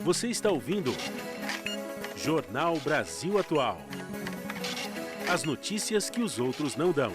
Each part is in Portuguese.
Você está ouvindo Jornal Brasil Atual. As notícias que os outros não dão.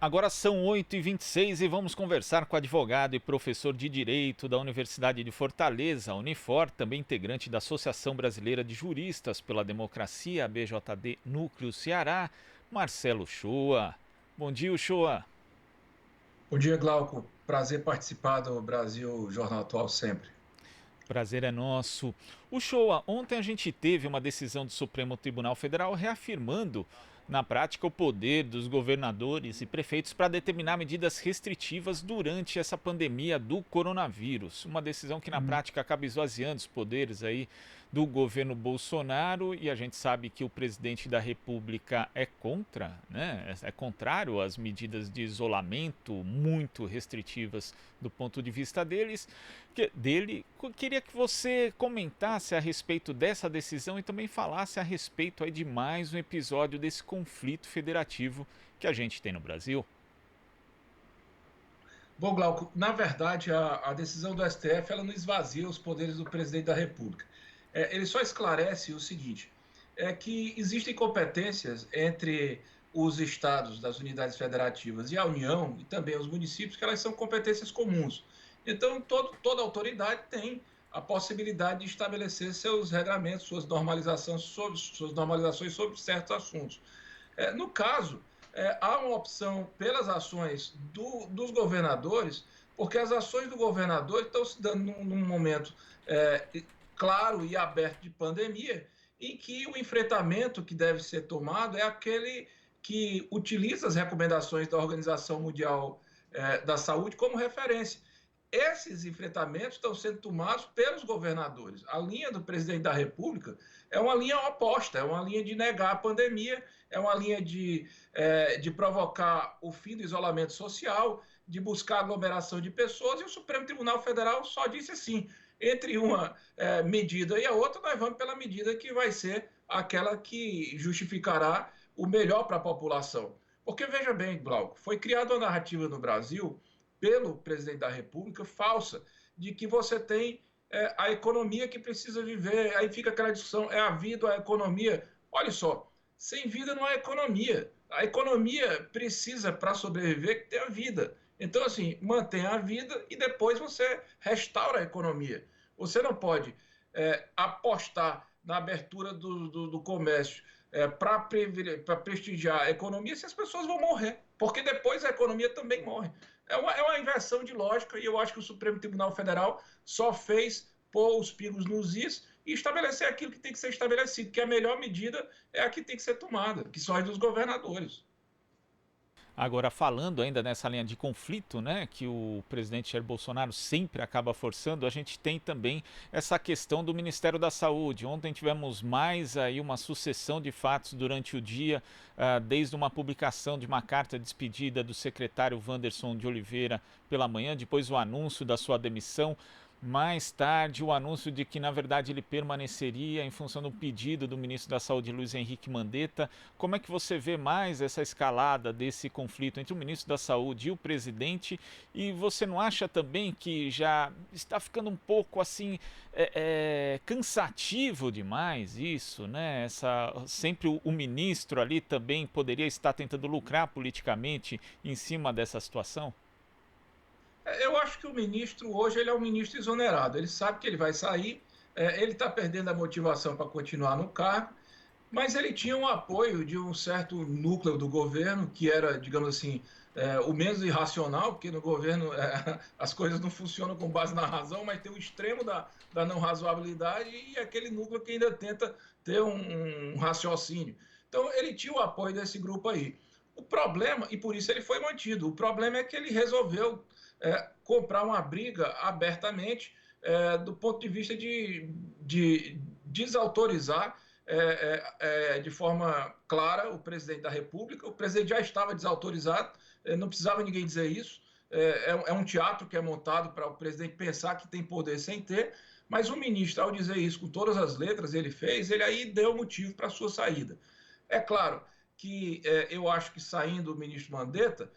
Agora são 8h26 e vamos conversar com o advogado e professor de Direito da Universidade de Fortaleza, Unifor, também integrante da Associação Brasileira de Juristas pela Democracia, ABJD Núcleo Ceará, Marcelo Uchoa. Bom dia, Uchoa. Bom dia, Glauco. Prazer participar do Brasil Jornal Atual sempre. Prazer é nosso. Uchoa, ontem a gente teve uma decisão do Supremo Tribunal Federal reafirmando, na prática, o poder dos governadores e prefeitos para determinar medidas restritivas durante essa pandemia do coronavírus. Uma decisão que, na prática, acaba esvaziando os poderes aí do governo Bolsonaro, e a gente sabe que o presidente da República é contra, né? É contrário às medidas de isolamento muito restritivas do ponto de vista dele. Queria que você comentasse a respeito dessa decisão e também falasse a respeito aí de mais um episódio desse conflito federativo que a gente tem no Brasil. Bom, Glauco, na verdade a decisão do STF ela não esvazia os poderes do presidente da República. Ele só esclarece o seguinte, que existem competências entre os estados das unidades federativas e a União e também os municípios, que elas são competências comuns. Então, toda autoridade tem a possibilidade de estabelecer seus regramentos, suas normalizações sobre certos assuntos. No caso, há uma opção pelas ações dos governadores, porque as ações do governador estão se dando num momento claro e aberto de pandemia, em que o enfrentamento que deve ser tomado é aquele que utiliza as recomendações da Organização Mundial da Saúde como referência. Esses enfrentamentos estão sendo tomados pelos governadores. A linha do presidente da República é uma linha oposta, é uma linha de negar a pandemia, é uma linha de provocar o fim do isolamento social, de buscar aglomeração de pessoas, e o Supremo Tribunal Federal só disse assim, entre uma medida e a outra, nós vamos pela medida que vai ser aquela que justificará o melhor para a população. Porque, veja bem, Glauco, foi criada uma narrativa no Brasil pelo presidente da República, falsa, de que você tem a economia que precisa viver, aí fica aquela discussão, é a vida ou a economia? Olha só, sem vida não há economia. A economia precisa, para sobreviver, ter a vida. Então, assim, mantém a vida e depois você restaura a economia. Você não pode apostar na abertura do comércio para prestigiar a economia se as pessoas vão morrer, porque depois a economia também morre. É uma inversão de lógica, e eu acho que o Supremo Tribunal Federal só fez pôr os pingos nos is e estabelecer aquilo que tem que ser estabelecido, que a melhor medida é a que tem que ser tomada, que só é dos governadores. Agora, falando ainda nessa linha de conflito, né, que o presidente Jair Bolsonaro sempre acaba forçando, a gente tem também essa questão do Ministério da Saúde. Ontem tivemos mais aí uma sucessão de fatos durante o dia, desde uma publicação de uma carta de despedida do secretário Wanderson de Oliveira pela manhã, depois o anúncio da sua demissão. Mais tarde, o anúncio de que, na verdade, ele permaneceria em função do pedido do ministro da Saúde, Luiz Henrique Mandetta. Como é que você vê mais essa escalada desse conflito entre o ministro da Saúde e o presidente? E você não acha também que já está ficando um pouco, assim, cansativo demais isso, né? Sempre o ministro ali também poderia estar tentando lucrar politicamente em cima dessa situação? Eu acho que o ministro hoje ele é um ministro exonerado, ele sabe que ele vai sair, ele está perdendo a motivação para continuar no cargo, mas ele tinha um apoio de um certo núcleo do governo, que era, digamos assim, o menos irracional, porque no governo as coisas não funcionam com base na razão, mas tem o extremo da não razoabilidade e aquele núcleo que ainda tenta ter um raciocínio. Então ele tinha o apoio desse grupo aí. O problema, e por isso ele foi mantido, o problema é que ele resolveu comprar uma briga abertamente do ponto de vista de desautorizar de forma clara o presidente da República. O presidente já estava desautorizado, não precisava ninguém dizer isso. É um teatro que é montado para o presidente pensar que tem poder sem ter, mas o ministro, ao dizer isso com todas as letras, ele aí deu motivo para a sua saída. É claro que eu acho que saindo o ministro Mandetta,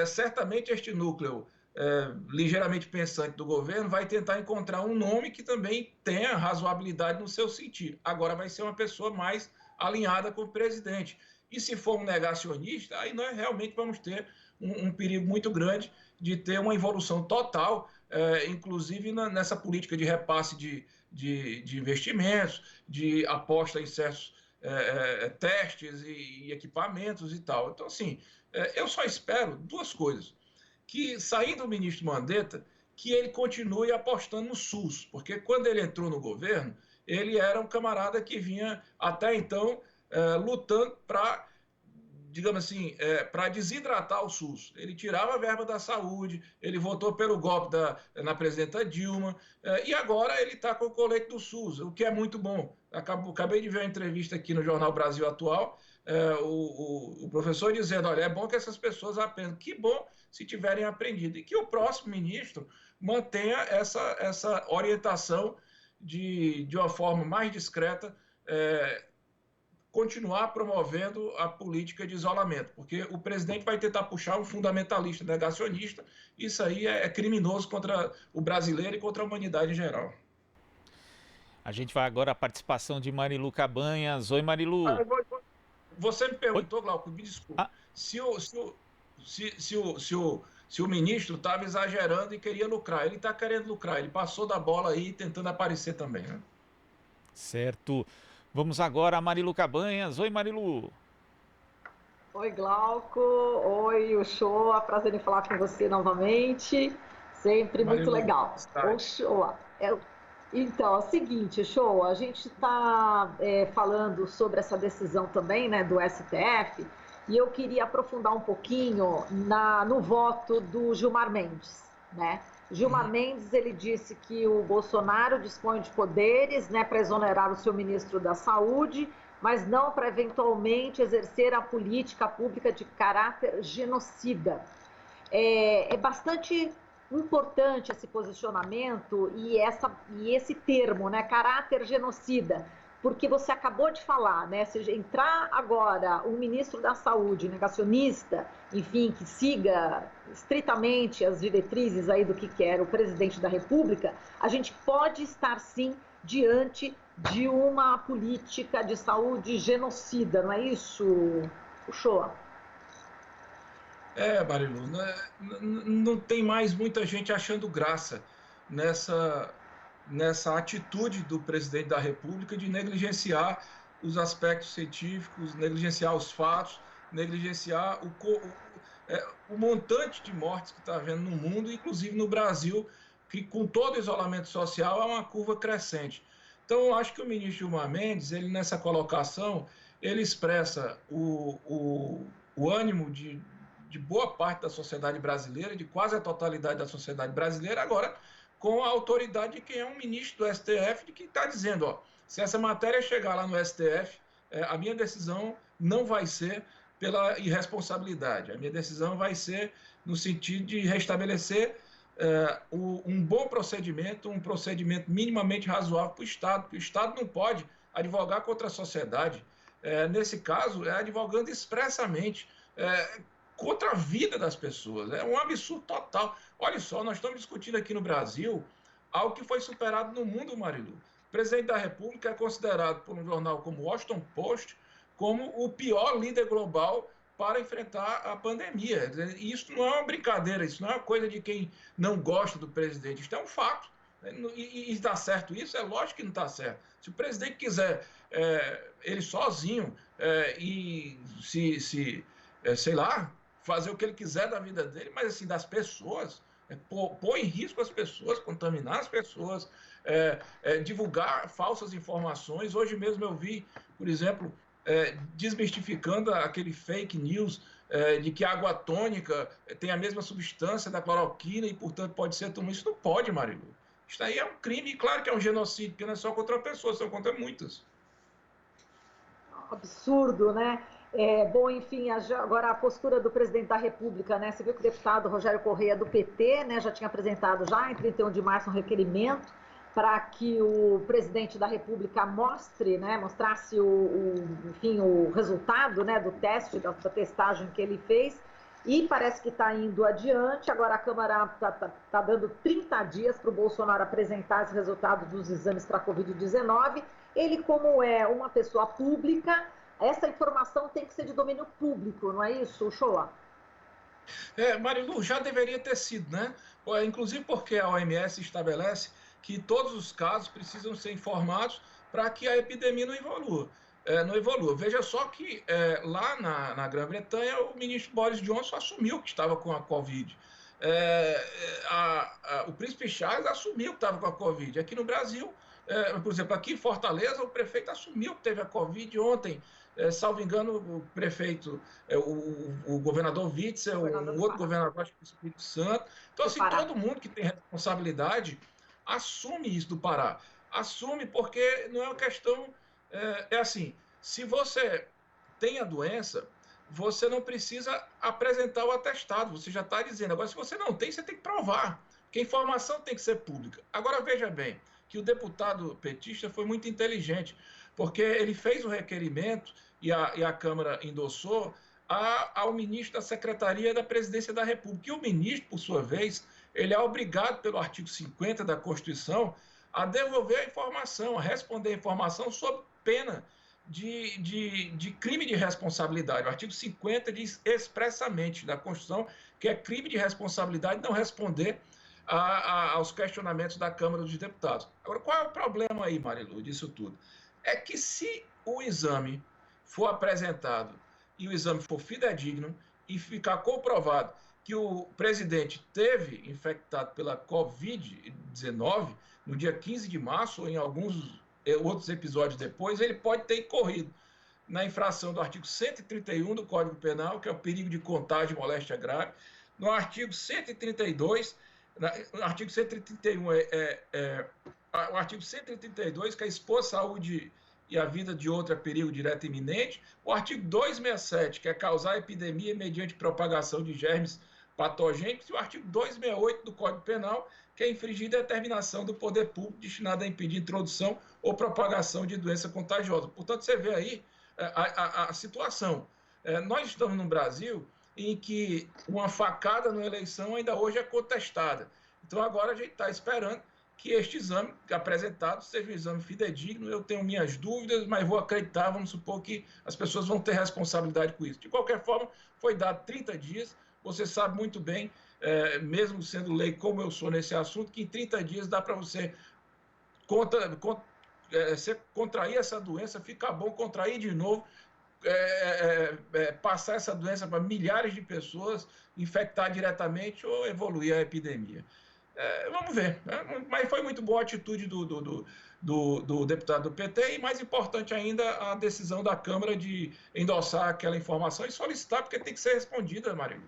certamente este núcleo ligeiramente pensante do governo vai tentar encontrar um nome que também tenha razoabilidade no seu sentido. Agora vai ser uma pessoa mais alinhada com o presidente. E se for um negacionista, aí nós realmente vamos ter um perigo muito grande de ter uma evolução total, inclusive nessa política de repasse de investimentos, de aposta em certos testes e equipamentos e tal. Então, assim, eu só espero duas coisas. Que, saindo o ministro Mandetta, que ele continue apostando no SUS, porque quando ele entrou no governo, ele era um camarada que vinha, até então, lutando para, digamos assim, para desidratar o SUS. Ele tirava a verba da saúde, ele votou pelo golpe na presidenta Dilma, e agora ele está com o colete do SUS, o que é muito bom. Acabei de ver uma entrevista aqui no Jornal Brasil Atual, o professor dizendo, olha, é bom que essas pessoas aprendam. Que bom se tiverem aprendido. E que o próximo ministro mantenha essa orientação de uma forma mais discreta, continuar promovendo a política de isolamento, porque o presidente vai tentar puxar um fundamentalista, negacionista, isso aí é criminoso contra o brasileiro e contra a humanidade em geral. A gente vai agora à participação de Marilu Cabanhas. Oi, Marilu. Você me perguntou, Glauco, me desculpa, se o ministro estava exagerando e queria lucrar. Ele está querendo lucrar, ele passou da bola aí tentando aparecer também, né? Certo. Vamos agora a Marilu Cabanhas. Oi, Marilu. Oi, Glauco. Oi, Uchoa. Prazer em falar com você novamente. Sempre Marilu, muito legal. Uchoa. Então, é o seguinte, Uchoa, a gente está falando sobre essa decisão também, né, do STF, e eu queria aprofundar um pouquinho no voto do Gilmar Mendes, né? Gilmar Mendes, ele disse que o Bolsonaro dispõe de poderes, né, para exonerar o seu ministro da Saúde, mas não para eventualmente exercer a política pública de caráter genocida. É bastante importante esse posicionamento e esse termo, né, caráter genocida, porque você acabou de falar, né, se entrar agora um ministro da Saúde negacionista, enfim, que siga estritamente as diretrizes aí do que quer o presidente da República, a gente pode estar sim diante de uma política de saúde genocida, não é isso, Uchoa? Marilu, não tem mais muita gente achando graça nessa atitude do presidente da República de negligenciar os aspectos científicos, negligenciar os fatos, negligenciar o montante de mortes que está havendo no mundo, inclusive no Brasil, que com todo o isolamento social há uma curva crescente. Então, eu acho que o ministro Gilmar Mendes, ele nessa colocação, ele expressa o ânimo de boa parte da sociedade brasileira, de quase a totalidade da sociedade brasileira, agora com a autoridade de quem é um ministro do STF, de que está dizendo, ó, se essa matéria chegar lá no STF, a minha decisão não vai ser pela irresponsabilidade, a minha decisão vai ser no sentido de restabelecer um bom procedimento, um procedimento minimamente razoável para o Estado, porque o Estado não pode advogar contra a sociedade, nesse caso, advogando expressamente contra a vida das pessoas. É um absurdo total. Olha só, nós estamos discutindo aqui no Brasil algo que foi superado no mundo, Marilu. O presidente da República é considerado por um jornal como o Washington Post como o pior líder global para enfrentar a pandemia. E isso não é uma brincadeira, isso não é uma coisa de quem não gosta do presidente, isso é um fato. E está certo isso? É lógico que não está certo. Se o presidente quiser ele sozinho e sei lá, fazer o que ele quiser da vida dele, mas assim, das pessoas, pôr em risco as pessoas, contaminar as pessoas, divulgar falsas informações. Hoje mesmo eu vi, por exemplo, desmistificando aquele fake news de que a água tônica tem a mesma substância da cloroquina e, portanto, pode ser tudo isso. Não pode, Marilu. Isso aí é um crime, e claro que é um genocídio, porque não é só contra uma pessoa, são contra muitas. Absurdo, né? Bom, enfim, agora a postura do presidente da República, né? Você viu que o deputado Rogério Correia, do PT, né, já tinha apresentado já em 31 de março um requerimento para que o presidente da República mostrasse enfim, o resultado, né, do teste, da testagem que ele fez. e parece que está indo adiante. Agora a Câmara está dando 30 dias para o Bolsonaro apresentar os resultados dos exames para a Covid-19. Ele, como é uma pessoa pública, essa informação tem que ser de domínio público, não é isso, Shoa? Marilu, já deveria ter sido, né? Inclusive porque a OMS estabelece que todos os casos precisam ser informados para que a epidemia não evolua. Veja só que lá na Grã-Bretanha o ministro Boris Johnson assumiu que estava com a Covid. O príncipe Charles assumiu que estava com a Covid. Aqui no Brasil, por exemplo, aqui em Fortaleza, o prefeito assumiu que teve a Covid ontem. Salvo engano, o prefeito, o governador Witzel, o outro governador, acho que do Espírito Santo. Então, assim, todo mundo que tem responsabilidade assume isso do Pará. Assume porque não é uma questão... assim, se você tem a doença, você não precisa apresentar o atestado, você já está dizendo. Agora, se você não tem, você tem que provar, porque a informação tem que ser pública. Agora, veja bem, que o deputado petista foi muito inteligente, porque ele fez o requerimento e a Câmara endossou ao ministro da Secretaria da Presidência da República. E o ministro, por sua vez, ele é obrigado pelo artigo 50 da Constituição a devolver a informação, a responder a informação sob pena de crime de responsabilidade. O artigo 50 diz expressamente da Constituição que é crime de responsabilidade não responder aos questionamentos da Câmara dos Deputados. Agora, qual é o problema aí, Marilu, disso tudo? É que se o exame for apresentado e o exame for fidedigno e ficar comprovado que o presidente teve infectado pela Covid-19 no dia 15 de março ou em alguns outros episódios depois, ele pode ter incorrido na infração do artigo 131 do Código Penal, que é o perigo de contágio e moléstia grave, no artigo 132, no artigo 131 o artigo 132, que é expor a saúde e a vida de outra perigo direto e iminente, o artigo 267, que é causar epidemia mediante propagação de germes patogênicos, e o artigo 268 do Código Penal, que é infringir determinação do poder público destinada a impedir introdução ou propagação de doença contagiosa. Portanto, você vê aí a situação. Nós estamos num Brasil em que uma facada na eleição ainda hoje é contestada. Então, agora a gente está esperando que este exame apresentado seja um exame fidedigno. Eu tenho minhas dúvidas, mas vou acreditar, vamos supor que as pessoas vão ter responsabilidade com isso. De qualquer forma, foi dado 30 dias, você sabe muito bem, mesmo sendo lei como eu sou nesse assunto, que em 30 dias dá para você contrair essa doença, ficar bom, contrair de novo, passar essa doença para milhares de pessoas, infectar diretamente ou evoluir a epidemia. Vamos ver, né? Mas foi muito boa a atitude do deputado do PT e, mais importante ainda, a decisão da Câmara de endossar aquela informação e solicitar, porque tem que ser respondida, Marília.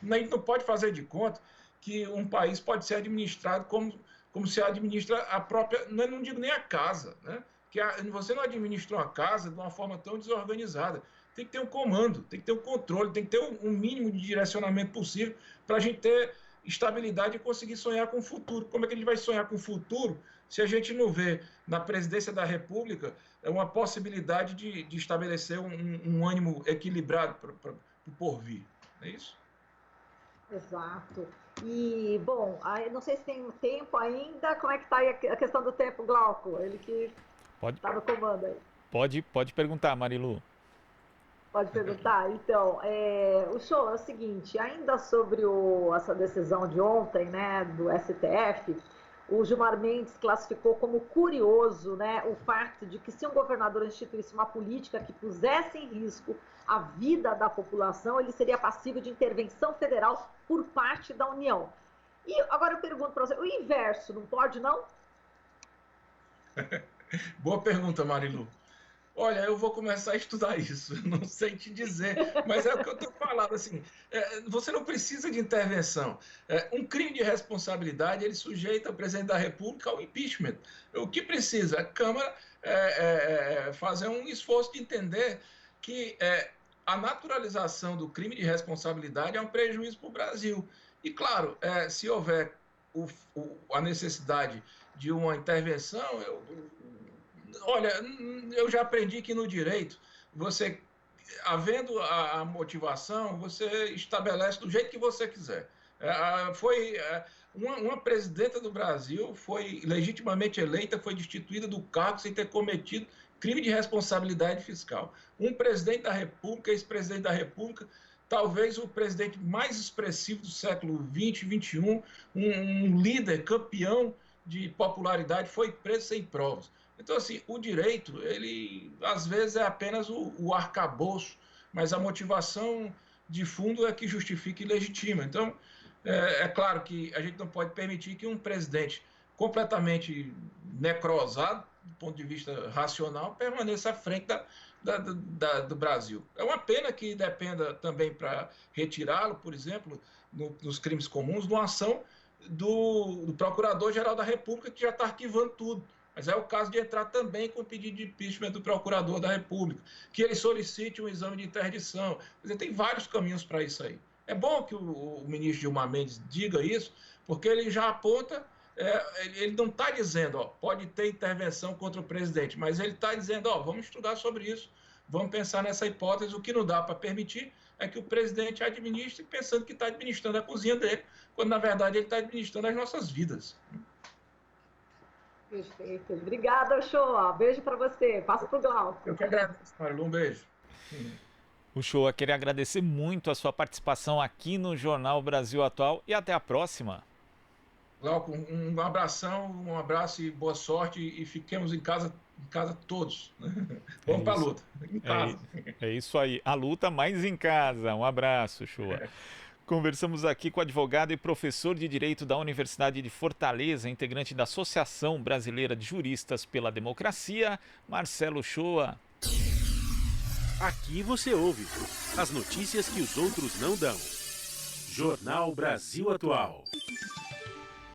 A gente não pode fazer de conta que um país pode ser administrado como se administra a própria, não digo nem a casa, né? Que você não administra uma casa de uma forma tão desorganizada. Tem que ter um comando, tem que ter um controle, tem que ter um mínimo de direcionamento possível para a gente ter estabilidade e conseguir sonhar com o futuro. Como é que a gente vai sonhar com o futuro se a gente não vê na presidência da República uma possibilidade de estabelecer um ânimo equilibrado para o porvir? Não é isso? Exato. E, bom, não sei se tem tempo ainda. Como é que está aí a questão do tempo, Glauco? Ele que está no comando aí. Pode perguntar, Marilu. Pode perguntar? Então, o show é o seguinte, ainda sobre essa decisão de ontem, né, do STF, o Gilmar Mendes classificou como curioso, né, o fato de que se um governador instituísse uma política que pusesse em risco a vida da população, ele seria passível de intervenção federal por parte da União. E agora eu pergunto para você, o inverso não pode, não? Boa pergunta, Marilu. Olha, eu vou começar a estudar isso, não sei te dizer, mas é o que eu estou falando, assim, você não precisa de intervenção. Um crime de responsabilidade, ele sujeita o presidente da República ao impeachment. O que precisa? A Câmara fazer um esforço de entender que a naturalização do crime de responsabilidade é um prejuízo para o Brasil. E, claro, se houver a necessidade de uma intervenção, olha, eu já aprendi que no direito você havendo a motivação, você estabelece do jeito que você quiser. Uma presidenta do Brasil foi legitimamente eleita, foi destituída do cargo sem ter cometido crime de responsabilidade fiscal. Um presidente da República, ex-presidente da República, talvez o presidente mais expressivo do século XX, XXI, um líder campeão de popularidade, foi preso sem provas. Então, assim, o direito, ele às vezes é apenas o arcabouço, mas a motivação de fundo é que justifica e legitima. Então, é claro que a gente não pode permitir que um presidente completamente necrosado, do ponto de vista racional, permaneça à frente do Brasil. É uma pena que dependa também para retirá-lo, por exemplo, nos crimes comuns, de uma ação do Procurador-Geral da República, que já está arquivando tudo. Mas é o caso de entrar também com o pedido de impeachment do Procurador da República, que ele solicite um exame de interdição. Quer dizer, tem vários caminhos para isso aí. É bom que o ministro Gilmar Mendes diga isso, porque ele já aponta, ele não está dizendo, pode ter intervenção contra o presidente, mas ele está dizendo, vamos estudar sobre isso, vamos pensar nessa hipótese. O que não dá para permitir é que o presidente administre pensando que está administrando a cozinha dele, quando na verdade ele está administrando as nossas vidas. Perfeito. Obrigada, Uchoa. Beijo para você. Passa para o Glauco. Eu que agradeço, Marilu. Um beijo. Uchoa, queria agradecer muito a sua participação aqui no Jornal Brasil Atual e até a próxima. Glauco, um abração, um abraço e boa sorte, e fiquemos em casa todos. Vamos para a luta. Em casa. É isso aí. A luta mais em casa. Um abraço, Uchoa. Conversamos aqui com o advogado e professor de Direito da Universidade de Fortaleza, integrante da Associação Brasileira de Juristas pela Democracia, Marcelo Uchoa. Aqui você ouve as notícias que os outros não dão. Jornal Brasil Atual.